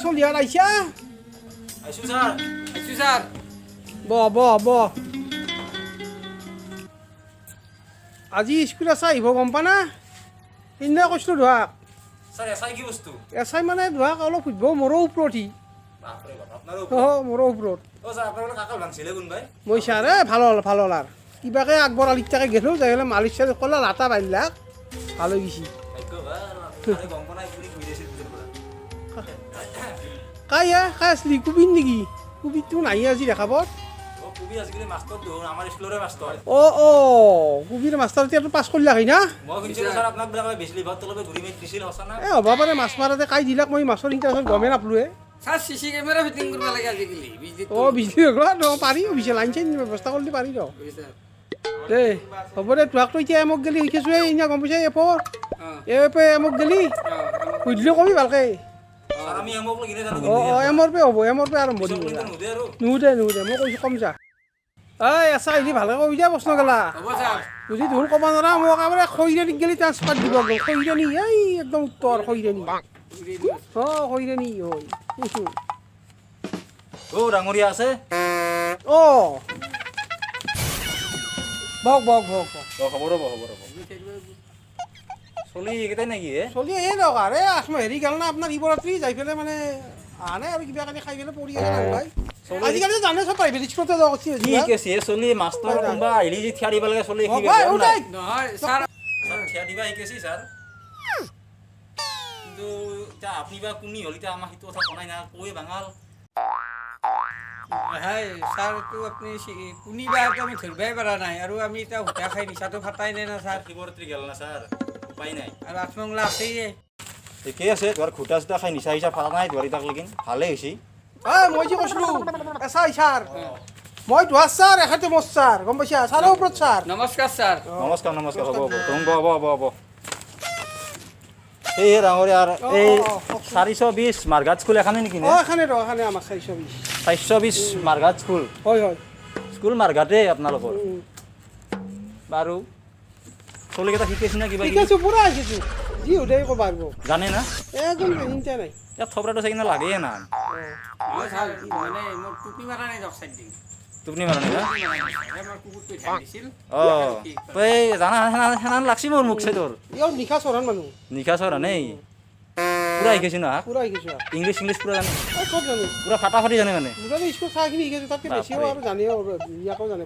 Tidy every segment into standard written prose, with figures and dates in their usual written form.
চলিয়া আইছা আইছো স্যার ব আজি স্কুল আছে আহিব গম পা না সিদিনা কৈছিলোঁ ধোৱাক স্যাৰ এসআই কি বস্তু এচাই মানে ধোৱাক অলপ সুধিব মোৰো ওপৰত সি বাপৰে বাপ আপনাৰ মোৰো ওপৰত ও স্যাৰ আপনাৰ কাকাল ভাঙছিলে কোন ভাই মই ছাৰ ভাল হ'ল আৰু কিবাকে আগবৰ আলিতাকে গেলোঁ যাই পেলাই মালিক ছাৰে ক'লে লাটা বান্ধিলাক ভাল হৈ গৈছি আরে গম্পা নাই পুরি কই দিছিল কাই আছিলি কুবিন নেকি কুবিটো নাহি আজি দেখাব ও কুবি আজিকালি মাস্টার তো আমার স্কুলরে মাস্টার কুবিৰ মাষ্টাৰ এতিয়াতো পাছ কৰিলাক হয় না মই শুনছিলো স্যার আপনাক বেলা বিজলি ভাত তলবে ঘুরি মেট দিছিল হসা না হ'ব পাৰে মাছ মাৰাতে কাই দিলাক মই মাছৰ ইণ্টাৰেষ্টত গমেই নাপালোৱে স্যাৰ সিসি ক্যামেৰা ফিটিং কৰব লাগে আজিকালি বিজলি বিজলী পাৰি অফিচে লাইন চাইন ব্যৱস্থা কৰিলে পাৰি ৰ দেই হ'ব দে তোহাকতো এতিয়া এমক গেলি শিকিছোঁ এনে গম পাইছা এপে এমক গেলি সুধিলেও কবি ভালকে স্যার আমি আমক লগিনে জানো এমৰ পে হ'ব এমৰ পে আৰম্ভ দিব নুদে আৰু নুদে মই কৈছোঁ কম যা এচা আহিলি ভালকে কবি দিয়া প্ৰশ্ন গেলা হ'ব স্যাৰ যদি ধুল ক'ব নোৱাৰা মোক একেবাৰে খৈৰাণীক গেলি ট্ৰান্সফাৰ দিব খৈৰাণী এই একদম উত্তৰ খৈৰাণী খৈৰাণী হয় ও ডাঙৰিয়া আছে বক খবৰ চলি একেটাই নাকি চলি এই দৰকাৰ হেৰি গেল না আপোনাৰ শিৱৰাত্ৰি যাই পেলাই মানে আনে আৰু কিবা কানি খাই পেলাই পৰি আছে ভাই আজিকালি জানে চব প্ৰাইভেট স্কুলতে যোৱা কৰিছে কি কেছে চলি মাষ্টৰ কোনবা আহিলি যে থিয়া দিব লাগে চলি কি নহয় স্যার থিয়া দিবা শিকেছি স্যার কিন্তু তা আপনি বা কোনি হলিতা আমাক হিতো কথা কোনাই না কই বাঙাল হাই স্যার তো আপনি কুনিবা তো আমি ধরবাই পারা নাই আর আমি এটা হুটা খাই নিশাটো ফাটাই নাই না স্যার শিৱৰাত্ৰি গেল না স্যাৰ উপায় নাই আৰ আত্মংলা আছেই ঠিকেই আছে তোৰ খুটা চুটা খাই নিচা হিচাপ ফাটা নাই তোৰ তাক লেকিন ভালে হৈছে মই যে কৈছিলোঁ এচাই ছাৰ মই ধোৱা ছাৰ এখেতে মোৰ ছাৰ গম পাইছা ছাৰৰ ওপৰত ছাৰ নমস্কাৰ স্যাৰ নমস্কাৰ হ'ব তুমি হ'ব এই ডাঙৰীয়া আৰু এই 420 মাৰ্গাত স্কুল এখানে নেকি এখানে আমাৰ 420 420 মাৰ্গাত স্কুল হয় স্কুল মাৰ্গাতে আপোনালোকৰ বাৰু চলিকেইটা শিকাইছে না কিবা শিকাইছোঁ পুৰা শিকিছোঁ যি উদয় ক'ব পাৰিব জানে না একদম চিন্তা নাই ইয়াত থপৰাটো চাই কিনে লাগেই না স্যাৰ মানে মোৰ টুপি মাৰা নাই দক সাইড দিন টোপনি মাৰা নাই না আমাৰ কুকুৰটো ঠাই দিছিল এই জানা সেনান লাগছি মোৰ মুখ চাই তোৰ ইয়াৰ নিশা চৰণ মানুহ নিশা চৰা নেই পুৰা শিকাইছে না পুৰা শিকিছোঁ ইংলিছ পুৰা জানে চব জানো পুৰা ফাটাফাটি জানে মানে মুঠতে স্কুল চাহখিনি শিকাইছোঁ তাতকৈ বেছিও আৰু জানেও ইয়াকো জানে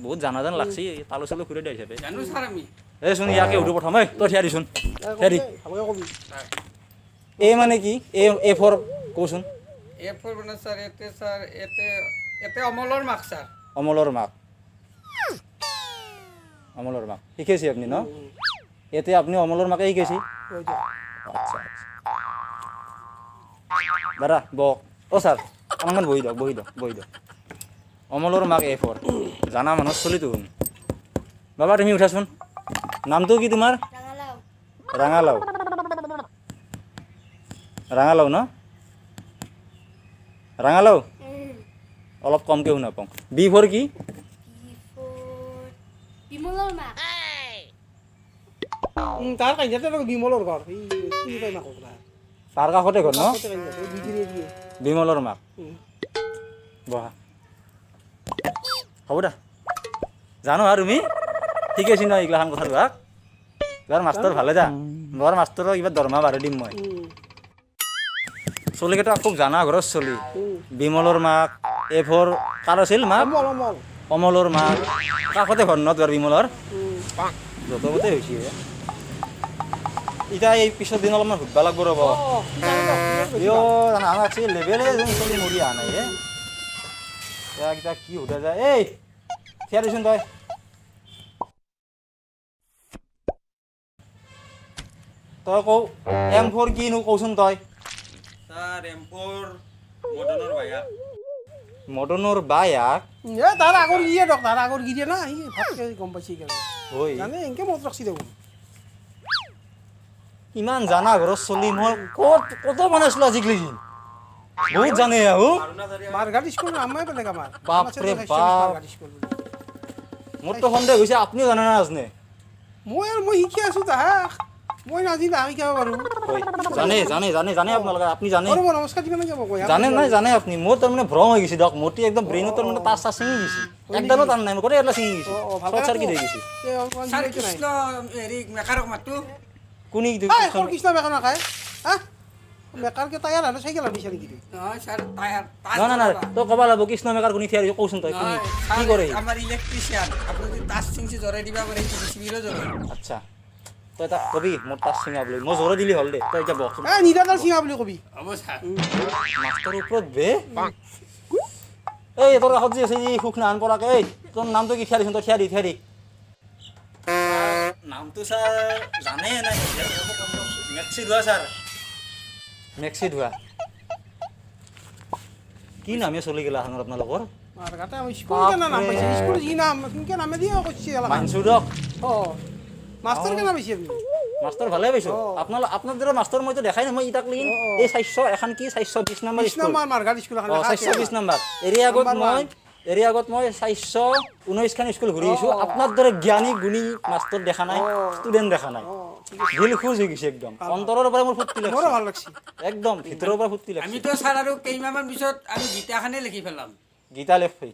বহুত জানা যেন লাগছি তালু চালু ঘূৰাই দিয়া হিচাপে জানো স্যাৰ আমি এই চোন ইয়াকে সুধো প্ৰথম এই তই থিয়া দিচোন থিয়া দি ভালকৈ কবি এ মানে কি এ ফৰ কচোন এ ফৰ মানে স্যাৰ এতে অমলৰ মাক স্যাৰ অমলৰ মাক শিকাইছে আপুনি ন এতে আপুনি অমলৰ মাকে শিকাইছে আচ্ছা দাদা বক স্যাৰ অলপমান বহি দিয়ক অমলৰ মাক এ ফৰ জানা মানুহ চলি তুন বাবা তুমি উঠাচোন নামটো কি তোমাৰ ৰাঙালাও ন ৰাঙালাও অলপ কমকৈ শুনা পাওঁ বি ফৰ কি তাৰ কাহিনীতে বিমলৰ ঘৰ চিনি পাই মাকক তাৰ কাষতে ঘৰ ন বিমলৰ মাক বহা হ'ব দা জানো আৰু তুমি শিকাইছি ন এইগিলাখান কথা তোক তোৰ মাষ্টৰ ভালে যা মোৰ মাষ্টৰৰ কিবা দৰমহা বাঢ়ি দিম মই চলিকেইটা খুব জানা ঘৰত চলি বিমলৰ মাক এ ফৰ কাৰ আছিল মাক অমলৰ মাক কাষতে ঘৰ ন তোৰ বিমলৰ য'ততে হৈছে এতিয়া এই পিছৰ দিন অলপমান সুধিব লাগিব ৰ'ব আমাক লেভেলে যেন চলি মৰি অহা নাই এতিয়া কি সোধা যায় এই থিয়া দিচোন তই কওঁ এম ফৰ কিনো কওচোন তই স্যাৰ এম ফৰ মদনৰ ভাইয়া মদনৰ বায়াক তাৰ আগৰ গিয়ে না সি ভাতকৈ গম পাইছে হয় জানে এনেকৈ মত ৰাখছি দেখোন ইমান জানা ঘৰত চলি মই কত বনাইছিলো আজিকালি বহুত জানে মাৰঘাট স্কুল আমাই বেলেগ আমাৰ বাপৰে বাপ মোৰতো সন্দেহ হৈছে আপুনিও জানে না নাজানে মই শিকি আছোঁ তাহাক মই নাজিলে আহি খাব পাৰোঁ হয় জানে জানে জানে জানে আপোনালোকে আপুনি জানে আৰু মই নমস্কাৰ দিব নাযাব কৈ জানে নাই জানে আপুনি মোৰ তাৰমানে ভ্ৰম হৈ গৈছে দিয়ক মোৰটো একদম ব্ৰেইনত তাৰমানে তাচ চাচ ছিঙি গৈছে একডালো টান নাই মোৰ গোটেই এটা ছিঙি গৈছে চব চাৰ্কিট হৈ গৈছে ছাৰ কৃষ্ণ হেৰি মেকাৰক মাতো কোনে কৃষ্ণ বেকাৰ নাখায় হা বেকাৰকে টায়াৰ আৰু চাইকেল আনিছে নেকি তুই নহয় ছাৰ টায়াৰ নাই নাই নাই তই ক'ব লাগিব কৃষ্ণ মেকাৰ কোনে থিয়াৰি কওচোন তই কোনে কি কৰে সি? আমাৰ ইলেক্ট্ৰিচিয়ান আপুনি যদি তাচ চিংচি জ্বৰাই দিব পাৰে শিবিৰো জ্বলাই আচ্ছা তই তাক কবি মোৰ তাচ ছিঙা বুলি মই জোৰে দিলি হ'ল দে তই এতিয়া বহ নিদাদাল চিঙা বুলি কবি হ'ব ছাৰ মাষ্টৰৰ ওপৰত বে এই তোৰ কাষত যে আছে এই সুখ নাহান পৰাকে এই তোৰ নামটো কি থিয়াৰিচোন তই থিয়াৰি নামটো ছাৰ জানে নাই মেক্সি ধোৱা ছাৰ মেক্সি ধোৱা কি নামে চলি গেলা এখন আপোনালোকৰ মাৰ গাতে স্কুল কেনে নাম পাইছে স্কুল যি নাম কেনকে নামে দিয়ে কৈছে এলা মানছো দিয়ক মাষ্টৰ কেনে পাইছে আপুনি মাষ্টৰ ভালে পাইছো আপোনাৰ দৰে মাষ্টৰ মইতো দেখাই নাই মই ইটাক লিন এই 400 এখন কি 420 নম্বৰ কৃষ্ণ স্কুল মাৰ মাৰঘাট স্কুল এখন 420 নম্বৰ এৰি আগত মই 419 খান স্কুল ঘূৰি আহিছোঁ আপোনাৰ দৰে জ্ঞানী গুণী মাষ্টৰ দেখা নাই ষ্টুডেণ্ট দেখা নাই দিল খুজ হৈ গৈছে একদম অন্তৰৰ পৰা মোৰ ফুৰ্তি মোৰো লাগিছে ভাল লাগছে একদম ভিতৰৰ পৰা ফুৰ্তি লাগিছে আমিতো ছাৰ আৰু কেইমাহমান পিছত আমি গীতাখনে লিখি পেলাম গীতা লেখি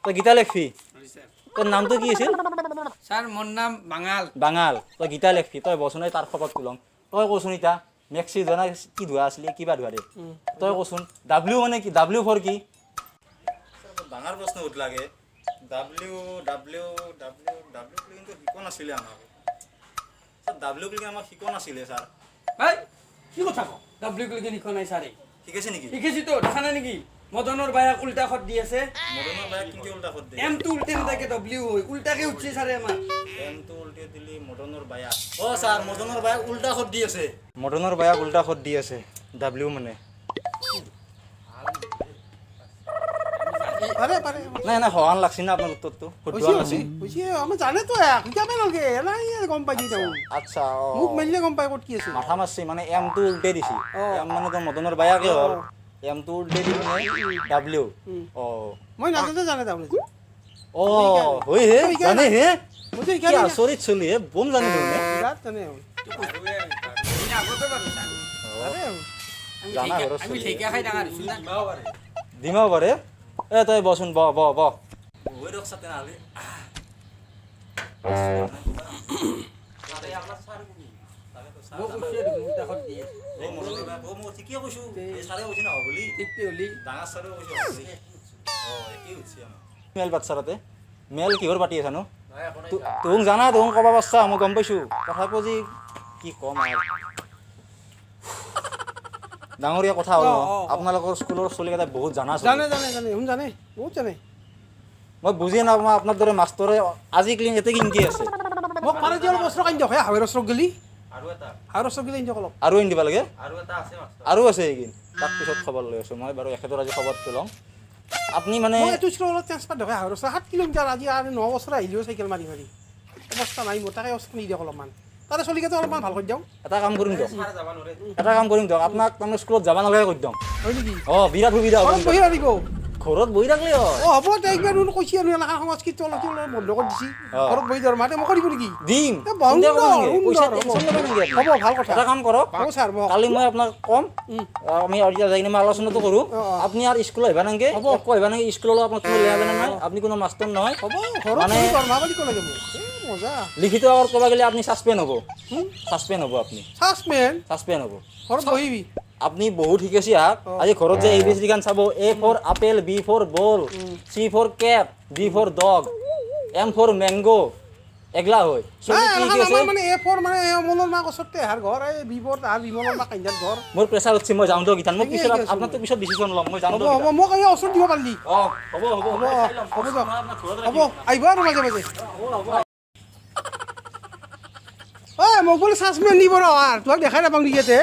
তই গীতা লেখি তোৰ নামটো কি আছিল ছাৰ মোৰ নাম বাঙাল বাঙাল তই গীতা লেখি তই বচোন তাৰ খবৰ তোলং তই কচোন এতিয়া মেক্সি ধোৱা নাই কি ধোৱা আছিলে কিবা ধোৱা দে তই কচোন ডাব্লিউ মানে কি ডাব্লিউ ফৰ কি ডাঙৰ প্ৰশ্ন উঠলাগে ডাব্লিউ ডাব্লিউ ডাব্লিউ ডাব্লিউ কিন্তু শিকোৱা নাছিলে আমাক ডাব্লিউ বুলি আমাক শিকোৱা নাছিলে ছাৰ হেই কি কথা কওঁ ডাব্লিউ ক্লিকে লিখা নাই ছাৰে শিকাইছে নেকি শিকিছোতো দেখা নাই নেকি মদনৰ বায়াক উল্টা খত দি আছে মদনৰ বায়েক কিন্তু উল্টা খত দিয়ে এমটো উল্টে নাথাকে ডব্লিউ হৈ উল্টাকে উঠছে ছাৰে আমাৰ এমটো উল্টে দিলি মদনৰ বায়েক ছাৰ মদনৰ বায়েক উল্টা খত দি আছে মদনৰ বায়েক উল্টা খত দি আছে ডাব্লিউ মানে পাৰে পাৰে নাই নাই সহান লাগছে না আপোনাৰ উত্তৰটো শুদ্ধ হৈছে হৈছে আমি জানে তো শিকাবে নালগে এলাই গম পাই দি যাওঁ আচ্ছা মোক মেলিলে গম পাই ক'ত কি আছে মাথা মাৰছি মানে এমটো উল্টে দিছি এম মানে তো মদনৰ বায়েকে হ'ল এমটো উল্টে দি মানে ডাব্লিউ মই নাজানো জানে তাৰমানে হয় হে জানে হে মইতো কি শিকাই আচৰিত চলি হে বম জানি দিওঁ নে বিৰাট জানে আগতে বাৰু ছাৰ জানা ঘৰত আমি ঢেকীয়া খাই ডাঙৰ হৈছোঁ না দিমাও পাৰে এ তই বচোন ব ব ব হৈ ৰখ চাতে নালি মোক কৈছে উল্টা খত দি আছে মই ঠিকে কৈছো চাৰে কৈছে নহ'ব বুলি ঠিকতে হ'লি ডাঙৰ চাৰে কৈছে মেল বাচ্চাৰাতে মেল কিহৰ পাতি আছানো তোক জানা তোক ক'ব পাৰিছা মই গম পাইছোঁ তথাপিও যি কি ক'ম আৰু ডাঙৰীয়া কথা হ'ল আপোনালোকৰ স্কুলৰ ছোৱালীকেইটাই বহুত জানা জানে জানে জানে শুন জানে বহুত জানে মই বুজিয়ে নাপাওঁ আপোনাৰ দৰে মাষ্টৰে আজি ক্লিন এতে কিনকি আছে মোক পাৰে যে অলপ অস্ত্ৰ কান্দি হয় হাৱেৰ অস্ত্ৰ গেলি হাৱেৰ অস্ত্ৰ গেলি ইন্দিয়ক অলপ আৰু আনি দিব লাগে আৰু আছে এইদিন তাক পিছত খবৰ লৈ আছোঁ মই বাৰু এখেতৰ আজি খবৰটো ল'ম আপুনি মানে মই এইটো স্কুলত অলপ ট্ৰেন্সফাৰ দেখে হাৱেৰ অস্ত্ৰ 7 কিলোমিটাৰ আজি আৰু 9 বছৰ আহিলেও চাইকেল মাৰি মাৰি অৱস্থা নাই মোৰ তাকে অস্ত্ৰ নিদিয়ক অলপমান তাৰে চলিকেইটা অলপমান ভাল কৰি দিওঁ এটা কাম কৰিম দিয়ক আপোনাক তাৰমানে স্কুলত যাব নালাগে কৰি দিওঁ হয় নেকি বিৰাট সুবিধা হ'ব ঘৰত বহি আহিব ঘৰত বহি থাকলে হয় হ'ব তই একবাৰ কৈছি আৰু এলাকাৰ সংস্কৃতি অলপ বন্ধ কৰি দিছি ঘৰত বহি ধৰ মাতে মই কৰিব নেকি দিম সুন্দৰ, পইচা সুন্দৰ, টেনচন ল'ব নালাগে হ'ব ভাল কথা এটা কাম কৰক হ'ব ছাৰ মোক কালি মই আপোনাক ক'ম আমি আৰু এতিয়া যাই কিনে মই আলোচনাটো কৰোঁ আপুনি আৰু স্কুল আহিবা নাংগে হ'ব। একো আহিবা নাংগে স্কুললৈ আপোনাক কোনো লেয়া বেয়া নাই আপুনি কোনো মাষ্টৰ নহয় হ'ব ঘৰত মানে- বহি দৰমহা পাতি ক'ব লাগে মোক মজা লিখিত আগত ক'ব গ'লে আপুনি ছাছপেণ্ড হ'ব ছাছপেণ্ড হ'ব আপুনি চাচমেন ছাছপেণ্ড হ'ব ঘৰত বহিবি আপুনি বহুত শিকাইছে আহক আজি ঘৰত যে ABC গান চাব A for apple B for ball C for cat D for dog M for mango এগলা হয় চলি কি কি আছে মানে A4 মানে মনৰ মা ওচৰতে হাৰ ঘৰ এই B4 তাৰ বিমলৰ মা কাইন্দাৰ ঘৰ মোৰ প্ৰেছাৰ উঠছে মই যাওঁ দিয়ক গীতান মই ঠিক পিছত আছে। আপোনাৰতো পিছত ডিচিশ্যন ল'ম মই যাওঁ হ'ব দিয়ক হ'ব মোক এই ওচৰত দিব পাৰিলি হ'ব হ'ব হ'ব মই চাই ল'ম। হ'ব দিয়ক মই আপোনাক ঘৰত হ'ব ৰাখিম। আহিব আৰু মাজে মাজে হ'ব ঐ মোক বোলে চাচমেন দিব ৰ আৰু তোক দেখাই নাপাওঁ নেকি ইয়াতে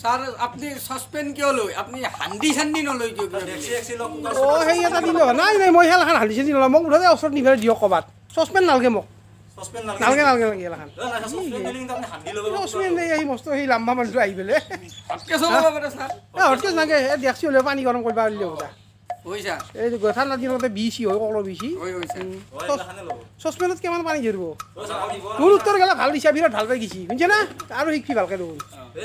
ছাৰ আপুনি ছাছপেণ্ড কিয় লয় আপুনি হান্দি চান্দি নলয় কিয় কিবা দেখছি বেলেগ? দেখছি লগ কুকাৰ অ সেই এটা দিলো নাই নাই মই সেইখন হালিছে দিলো মোক বোধহয় ওচৰত নিবাৰ দিয়ক ক'ৰবাত চচপেন নালগে মোক চচপেন নালগে নালাগে নালগে নালগে এলাখান নাই নাই চচপেন দিলি কিন্তু আপুনি হান্দি ল'ব চচপেন এই আহি মস্ত সেই লাম্বা মানুহটো আহি পেলাই হতকে চলাব পাৰে ছাৰ হটকেছ নাগে দেখছি হ'লেও পানী গৰম কৰিব পাৰিলে হ'ব ঐ ছাৰ এই ঠাণ্ডাৰ দিনতে বিচি হয় কলৰ বিচি ঐ ছাৰ চচপেনত কিমান পানী ধৰিব তোৰ উত্তৰ গেলা ভাল দিছা বিৰাট ভাল পাই গেছি শুনছে না আৰু শিকবি ভালকে দেখোন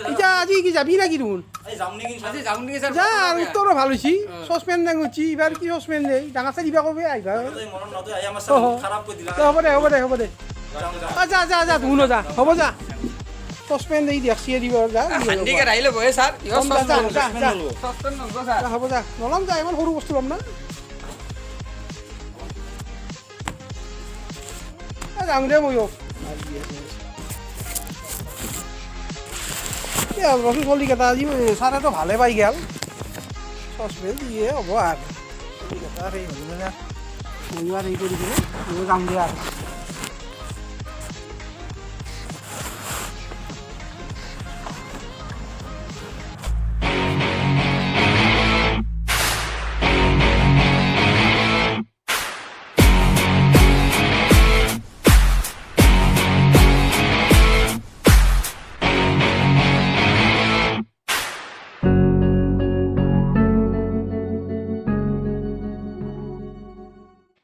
এতিয়া আজি কি যাবি নাকি দেখোন আজি যাওঁ নেকি ছাৰ যা আৰু উত্তৰো ভাল হৈছে চচপেন ডাঙুচি এইবাৰ কি চচপেন দে ডাঙৰ চাই দিবা কবি আহিবা হ'ব দে হ'ব দে হ'ব দে যা যা যা ধুন যা হ'ব যা চচপেন দি দেখছিয়ে দিব যা হান্দিকে ৰাহি ল'ব ছাৰ হ'ব যা নলম যা ইমান সৰু বস্তু ল'ম না যাওঁ দে ময়ো ৰচু চলিকেইটা আজি ছাৰেতো ভালে পাই গেল চচপেন দিয়ে হ'ব আৰু চলিকেইটা সেই ময়ো আৰু হেৰি কৰি কিনে যাওঁ দে আৰু